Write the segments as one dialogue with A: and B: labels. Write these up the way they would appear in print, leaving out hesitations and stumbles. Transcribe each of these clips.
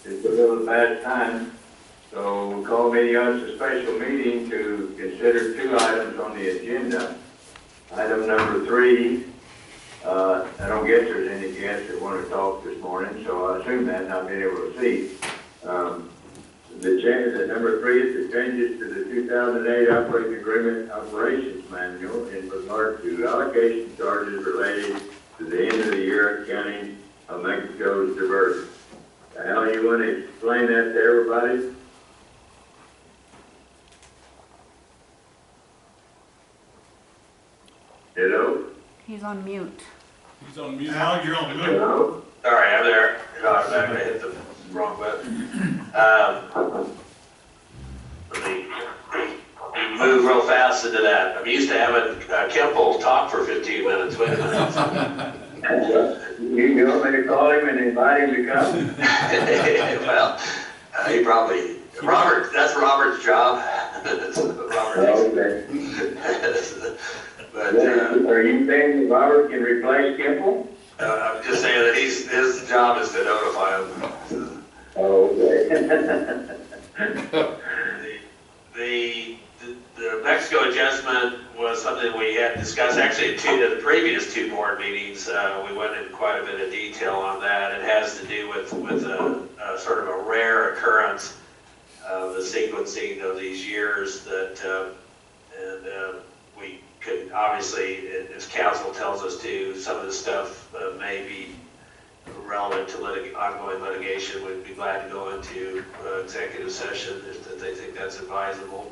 A: It's a little bad time, so we call meeting us a special meeting to consider two items on the agenda. Item number 3, I don't guess there's any guests that want to talk this morning, so I assume that, not being able to see. The number 3 is the changes to the 2008 operating agreement operations manual in regard to allocation charges related to the end of the year accounting of Mexico's diversion. Al, you want to explain that to everybody? Hello?
B: He's on mute.
C: He's on mute. Al, you're on mute.
A: Hello?
D: Sorry, I'm there. I hit the wrong button. Let me move real fast into that. I'm used to having Kemple talk for 15 minutes. Wait a minute.
A: You want me to call him and invite him to come?
D: Well, he probably, Robert, that's Robert's job.
A: Okay.
D: But,
A: are you saying that Robert can replace Kimple?
D: I'm just saying that his job is to notify him.
A: Oh, okay.
D: The Mexico adjustment was something we had discussed actually in the previous 2 board meetings. We went in quite a bit of detail on that. It has to do with a sort of a rare occurrence of the sequencing of these years that, we could obviously, as council tells us to, some of the stuff may be relevant to ongoing litigation. We'd be glad to go into executive session if they think that's advisable.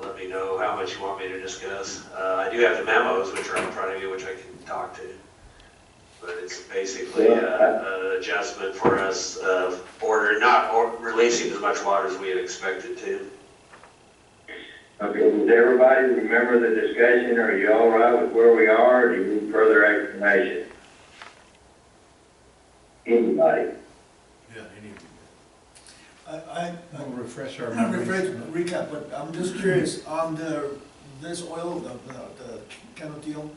D: Let me know how much you want me to discuss. I do have the memos, which are in front of you, which I can talk to. But it's basically an adjustment for us of releasing as much water as we had expected to.
A: Okay, does everybody remember the discussion? Are you all right with where we are, or do you need further explanation? Anybody?
C: Yeah, anybody.
E: I'll refresh our
F: I'm
E: memories.
F: afraid to recap, but I'm just curious on this oil, the chemical deal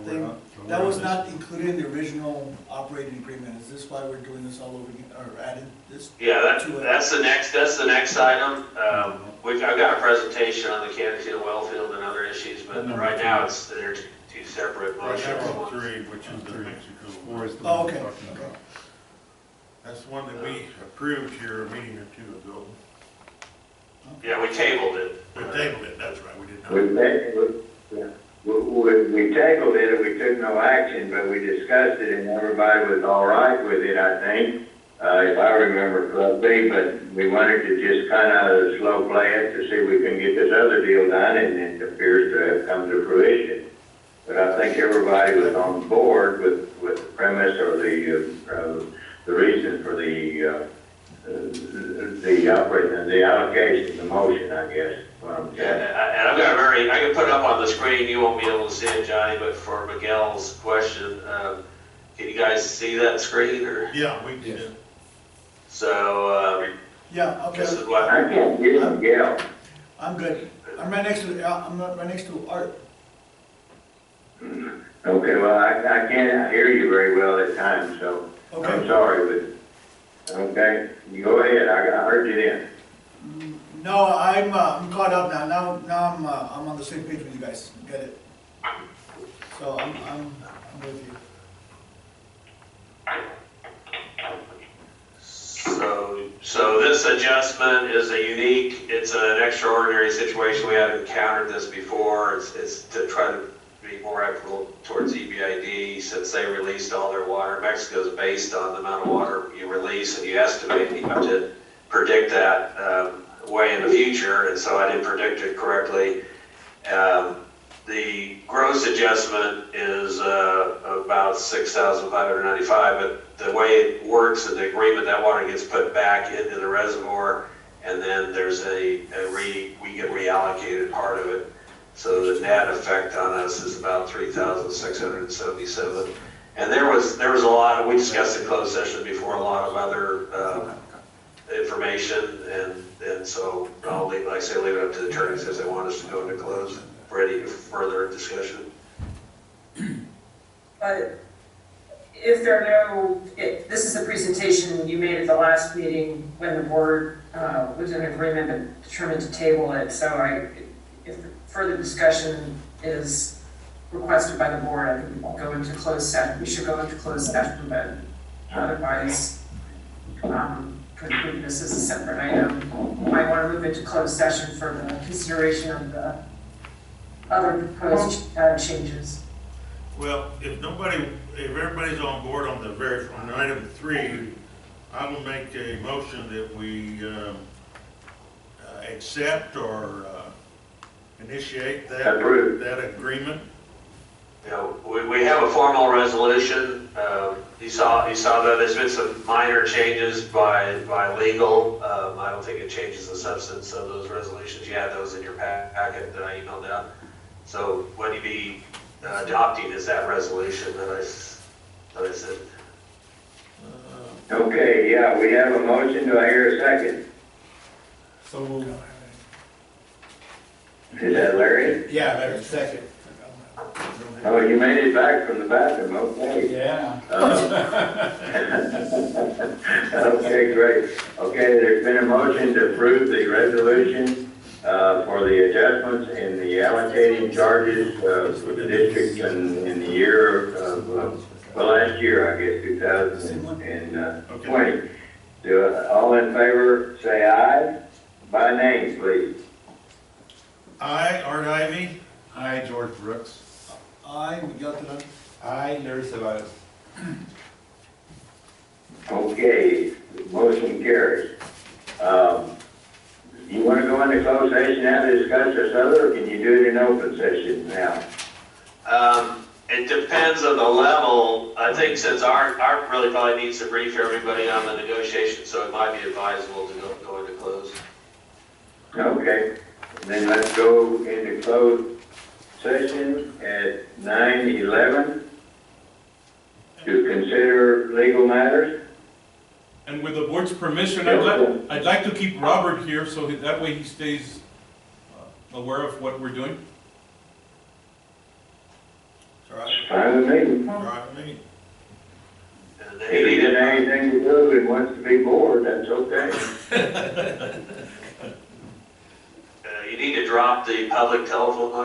F: thing. That was not included in the original operating agreement. Is this why we're doing this all over again, or added this?
D: Yeah, that's the next item. I've got a presentation on the Candidacy well field and other issues, but right now they're 2 separate motions.
C: Right now, 3, which is the Mexico.
F: Oh, okay.
C: That's the one that we approved here a meeting or 2 ago.
D: Yeah, we tabled it.
C: We tabled it, that's right, we did not.
A: We tabled it and we took no action, but we discussed it and everybody was all right with it, I think, if I remember correctly. But we wanted to just kind of slow play it to see if we can get this other deal done, and it appears to have come to fruition. But I think everybody was on board with the premise or the reason for the allocation, the motion, I guess.
D: And I've got I can put it up on the screen. You won't be able to see it, Johnny, but for Miguel's question, can you guys see that screen? Or?
C: Yeah, we did.
D: So,
F: Yeah, okay.
D: this is what.
A: I can't hear Miguel.
F: I'm good. I'm right next to Art.
A: Okay, well, I can't hear you very well at times, so
F: Okay.
A: I'm sorry, but, okay, you go ahead, I heard you then.
F: No, I'm caught up now. Now I'm on the same page with you guys. Get it? So I'm with you.
D: So this adjustment is it's an extraordinary situation. We haven't encountered this before. It's to try to be more equitable towards EPCWID since they released all their water. Mexico's based on the amount of water you release, and you estimate, you have to predict that way in the future, and so I didn't predict it correctly. The gross adjustment is about $6,595, but the way it works in the agreement, that water gets put back into the reservoir, and then there's we get reallocated part of it. So the net effect on us is about $3,677. And there was a lot, we discussed in closed session before, a lot of other information, and so I'll leave, like I say, leave it up to the attorneys if they want us to go into closed for any further discussion.
G: But
B: if there are no, this is a presentation you made at the last meeting when the board was in agreement and determined to table it. So if further discussion is requested by the board, I think we will go into closed session. We should go into closed session, but otherwise, could treat this as a separate item. Might want to move into closed session for the consideration of the other proposed changes.
C: Well, if everybody's on board on on item 3, I will make a motion that we accept or initiate that agreement.
D: You know, we have a formal resolution. You saw that there's been some minor changes by legal. I don't think it changes the substance of those resolutions. You have those in your packet that I emailed out. So what you be adopting is that resolution that I said.
A: Okay, yeah, we have a motion. Do I hear a second?
E: So,
A: Is that Larry?
E: yeah, there's a second.
A: Oh, you made it back from the bathroom, okay.
E: Yeah.
A: Okay, great. Okay, there's been a motion to approve the resolution for the adjustments in the allocating charges for the district in the year of, well, last year, I guess, 2020. All in favor, say aye. By name, please.
C: I, Art Ivy.
E: Hi, George Brooks.
F: I, Miguel Talan.
E: Hi, Larry Ceballos.
A: Okay, motion carries. You want to go into closed session now to discuss this other, or can you do it in open session now?
D: It depends on the level. I think since Art really probably needs to brief everybody on the negotiation, so it might be advisable to go into close.
A: Okay, then let's go into closed session at 9:11 to consider legal matters.
G: And with the board's permission, I'd like to keep Robert here so that way he stays aware of what we're doing.
A: Fine with me.
C: All right, me.
D: And
A: If
D: then
A: he didn't have anything to do and wants to be bored, that's okay.
D: you need to drop the public telephone line.